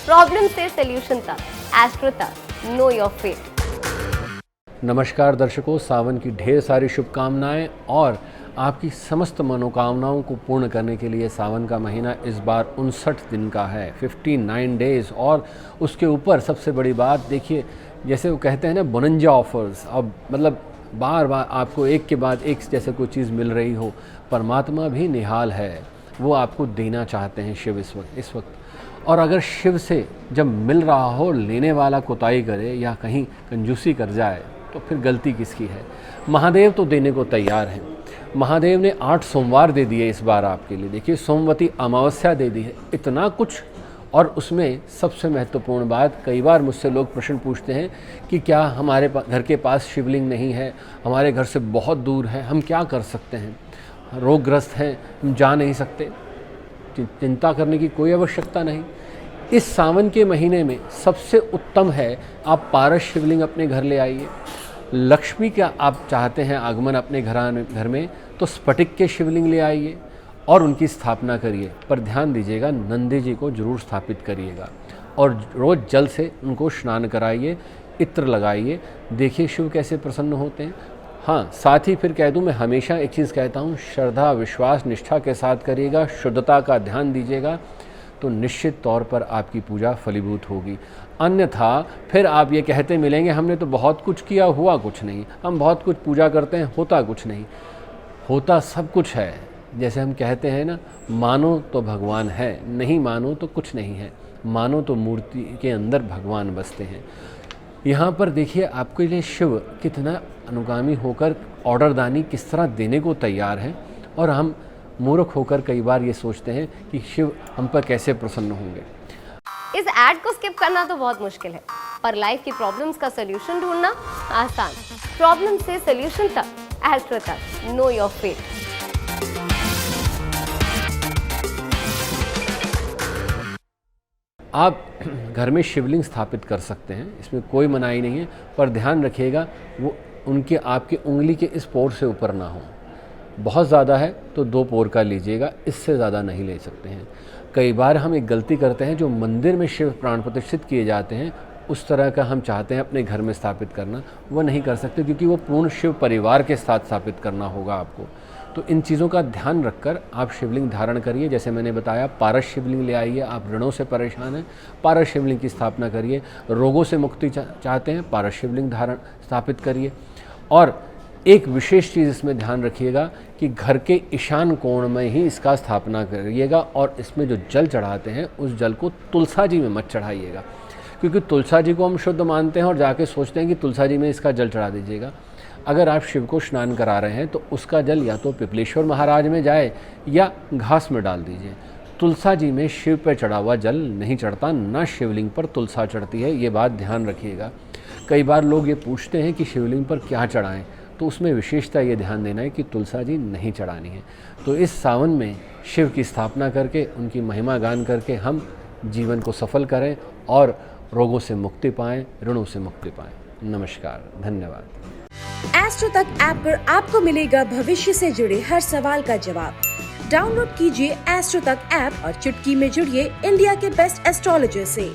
Problem से solution तक, astro तक, नो योर फेट। नमस्कार दर्शकों, सावन की ढेर सारी शुभकामनाएं और आपकी समस्त मनोकामनाओं को पूर्ण करने के लिए सावन का महीना इस बार 59 दिन का है, 59 डेज़। और उसके ऊपर सबसे बड़ी बात देखिए, जैसे वो कहते हैं ना बोनंजा ऑफर्स, अब मतलब बार बार आपको एक के बाद एक जैसे कोई चीज़ मिल रही हो। परमात्मा भी निहाल है, वो आपको देना चाहते हैं शिव इस वक्त। और अगर शिव से जब मिल रहा हो लेने वाला कोताही करे या कहीं कंजूसी कर जाए तो फिर गलती किसकी है। महादेव तो देने को तैयार हैं। महादेव ने 8 सोमवार दे दिए इस बार आपके लिए। देखिए, सोमवती अमावस्या दे दी है, इतना कुछ। और उसमें सबसे महत्वपूर्ण बात, कई बार मुझसे लोग प्रश्न पूछते हैं कि क्या हमारे घर के पास शिवलिंग नहीं है, हमारे घर से बहुत दूर है, हम क्या कर सकते हैं, रोगग्रस्त हैं, हम जा नहीं सकते। चिंता करने की कोई आवश्यकता नहीं। इस सावन के महीने में सबसे उत्तम है आप पारस शिवलिंग अपने घर ले आइए। लक्ष्मी का आप चाहते हैं आगमन अपने घर में, तो स्फटिक के शिवलिंग ले आइए और उनकी स्थापना करिए। पर ध्यान दीजिएगा, नंदी जी को जरूर स्थापित करिएगा और रोज़ जल से उनको स्नान कराइए, इत्र लगाइए। देखिए शिव कैसे प्रसन्न होते हैं। हाँ, साथ ही फिर कह दूं, मैं हमेशा एक चीज़ कहता हूँ, श्रद्धा विश्वास निष्ठा के साथ करिएगा, शुद्धता का ध्यान दीजिएगा, तो निश्चित तौर पर आपकी पूजा फलीभूत होगी। अन्यथा फिर आप ये कहते मिलेंगे, हमने तो बहुत कुछ किया, हुआ कुछ नहीं, हम बहुत कुछ पूजा करते हैं, होता कुछ नहीं। होता सब कुछ है। जैसे हम कहते हैं ना, मानो तो भगवान है, नहीं मानो तो कुछ नहीं है। मानो तो मूर्ति के अंदर भगवान बसते हैं। यहाँ पर देखिए आपके लिए शिव कितना अनुगामी होकर ऑर्डरदानी किस तरह देने को तैयार है, और हम मूर्ख होकर कई बार ये सोचते हैं कि शिव हम पर कैसे प्रसन्न होंगे। इस ऐड को स्किप करना तो बहुत मुश्किल है, पर लाइफ की प्रॉब्लम्स का सोल्यूशन ढूंढना आसान। प्रॉब्लम से सोल्यूशन तक, एस्ट्रो तक, नो योर फेट। आप घर में शिवलिंग स्थापित कर सकते हैं, इसमें कोई मनाही नहीं है, पर ध्यान रखिएगा वो उनके आपकी उंगली के इस पोर से ऊपर ना हो। बहुत ज़्यादा है तो 2 पोर का लीजिएगा, इससे ज़्यादा नहीं ले सकते हैं। कई बार हम एक गलती करते हैं, जो मंदिर में शिव प्राण प्रतिष्ठित किए जाते हैं उस तरह का हम चाहते हैं अपने घर में स्थापित करना, वो नहीं कर सकते, क्योंकि वो पूर्ण शिव परिवार के साथ स्थापित करना होगा आपको। तो इन चीज़ों का ध्यान रखकर आप शिवलिंग धारण करिए। जैसे मैंने बताया, पारस शिवलिंग ले आइए। आप ऋणों से परेशान हैं, पारस शिवलिंग की स्थापना करिए। रोगों से मुक्ति चाहते हैं, पारस शिवलिंग धारण स्थापित करिए। और एक विशेष चीज़ इसमें ध्यान रखिएगा कि घर के ईशान कोण में ही इसका स्थापना करिएगा, और इसमें जो जल चढ़ाते हैं उस जल को तुलसा जी में मत चढ़ाइएगा, क्योंकि तुलसा जी को हम शुद्ध मानते हैं और जाके सोचते हैं कि तुलसा जी में इसका जल चढ़ा दीजिएगा। अगर आप शिव को स्नान करा रहे हैं तो उसका जल या तो पिपलेश्वर महाराज में जाए या घास में डाल दीजिए। तुलसा जी में शिव पर चढ़ा हुआ जल नहीं चढ़ता, ना शिवलिंग पर तुलसा चढ़ती है, ये बात ध्यान रखिएगा। कई बार लोग ये पूछते हैं कि शिवलिंग पर क्या चढ़ाएं, तो उसमें विशेषता ये ध्यान देना है कि तुलसा जी नहीं चढ़ानी है। तो इस सावन में शिव की स्थापना करके, उनकी महिमा गान करके हम जीवन को सफल करें और रोगों से मुक्ति पाएं, ऋणों से मुक्ति पाएं। नमस्कार, धन्यवाद। एस्ट्रो तक ऐप पर आपको मिलेगा भविष्य से जुड़े हर सवाल का जवाब। डाउनलोड कीजिए एस्ट्रो तक ऐप और चुटकी में जुड़िए इंडिया के बेस्ट एस्ट्रोलॉजर से।